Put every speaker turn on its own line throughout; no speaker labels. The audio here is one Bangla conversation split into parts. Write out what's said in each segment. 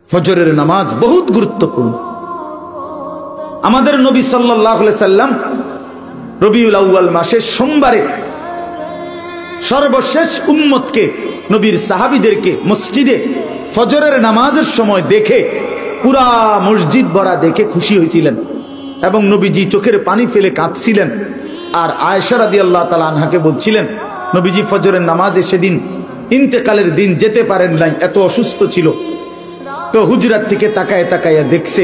ফজরের নামাজ বহুত গুরুত্বপূর্ণ। আমাদের নবী সাল্লাল্লাহু আলাইহি সাল্লাম রবিউল আউয়াল মাসের সোমবারে সর্বশেষ উম্মতকে, নবীর সাহাবীদেরকে মসজিদে ফজরের নামাজের সময় দেখে পুরা মসজিদ ভরা দেখে খুশি হয়েছিলেন এবং নবীজি চোখের পানি ফেলে কাঁদছিলেন। আর আয়েশা রাদিয়াল্লাহু তাআলা আনহাকে বলছিলেন, নবীজি ফজরের নামাজে সেদিন ইন্তেকালের দিন যেতে পারেন নাই, এত অসুস্থ ছিল। তো হুজরাত থেকে তাকায় তাকায়া দেখছে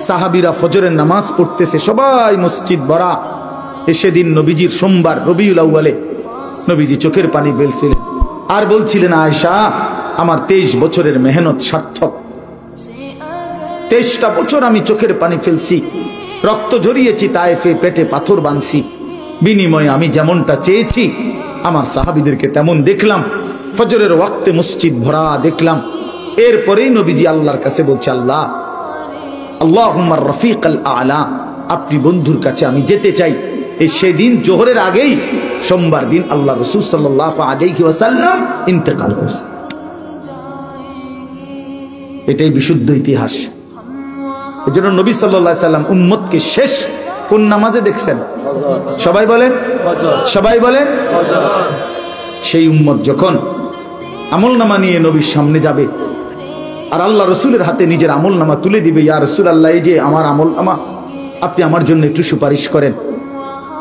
সাহাবীরা ফজরের নামাজ পড়তেছে, সবাই মসজিদ ভরা। সেদিন নবীজির সোমবার রবিউল আউয়ালে নবীজি চোখের পানি ফেলছিলেন আর বলছিলেন, আয়েশা আমার 23 বছরের মেহনত সার্থক। 23টা বছর আমি চোখের পানি ফেলছি, রক্ত ঝরিয়েছি, তায়েফে পেটে পাথর বাঁধছি, বিনিময়ে আমি যেমনটা চেয়েছি আমার সাহাবীদেরকে তেমন দেখলাম। ফজরের ওয়াক্তে মসজিদ ভরা দেখলাম। এরপরেই নবীজি আল্লাহর কাছে বলছে, আল্লাহ আল্লাহুম্মা রফিকাল আলা, আপনি বন্ধুর কাছে আমি যেতে চাই। এই সেদিন জোহরের আগেই সোমবার দিন আল্লাহ রাসূল সাল্লাল্লাহু আলাইহি ওয়াসাল্লাম ইন্তেকাল করছে। এটাই বিশুদ্ধ ইতিহাস। এজন্য নবী সাল্লাল্লাহু আলাইহি সাল্লাম উম্মতকে শেষ কোন নামাজে দেখছেন? সবাই বলেন, সবাই বলেন। সেই উম্মত যখন আমলনামা নিয়ে নবীর সামনে যাবে আর আল্লাহ রসুলের হাতে নিজের আমলনামা তুলে দিবে, ইয়া রাসূলুল্লাহ, এই যে আমার আমলনামা, আপনি আমার জন্য একটু সুপারিশ করেন।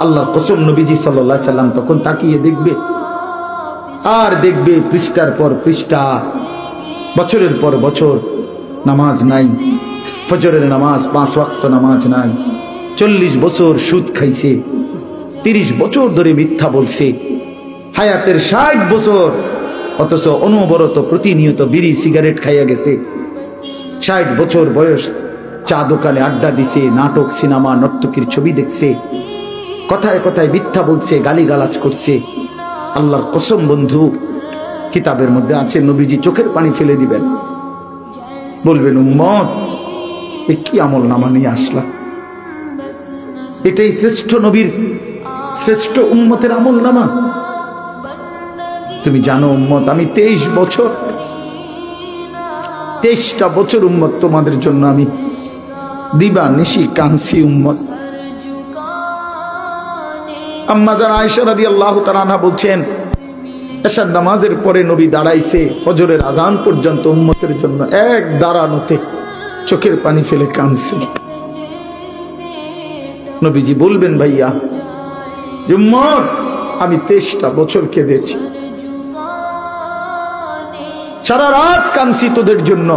আল্লাহর কসম, নবীজি সাল্লাল্লাহু আলাইহি সাল্লাম তখন তাকিয়ে দেখবে আর দেখবে পৃষ্ঠার পর পৃষ্ঠা, বছরের পর বছর নামাজ নাই, ফজরের নামাজ 5 ওয়াক্ত নামাজ নাই, 40 বছর সুদ খাইছে, 30 বছর ধরে মিথ্যা বলছে, হায়াতের 60 বছর, অথচ অনবরত প্রতিনিয়ত বিড়ি সিগারেট খাইয়া গেছে। 60 বছর বয়স, চা দোকানে আড্ডা দিছে, নাটক সিনেমা নর্তকীর ছবি দেখছে, কথায় কথায় মিথ্যা বলছে, গালিগালাজ করছে। আল্লাহর কসম বন্ধু, কিতাবের মধ্যে আছে নবীজি চোখের পানি ফেলে দিবেন, বলবেন, উম্মত এ কি আমল নামা নিয়ে আসলা? এটাই শ্রেষ্ঠ নবীর, শ্রেষ্ঠ উম্মতের আমল নামা? তুমি জানো উম্মত, আমি 23টা বছর উম্মত তোমাদের জন্য আমি দিবা নিশি কাঁদছি উম্মত। আম্মা জান আয়েশা রাদিয়াল্লাহু তাআলা আনহা বলছেন, এশার নামাজের পরে নবী দাঁড়াইছে ফজরের আজান পর্যন্ত উম্মতের জন্য এক দাঁড়ানোতে চোখের পানি ফেলে কাঁদছে। নবীজি বলবেন, ভাইয়া উম্মত আমি 23টা বছর কেঁদেছি, সারা রাত কাঁদছি তোদের জন্য।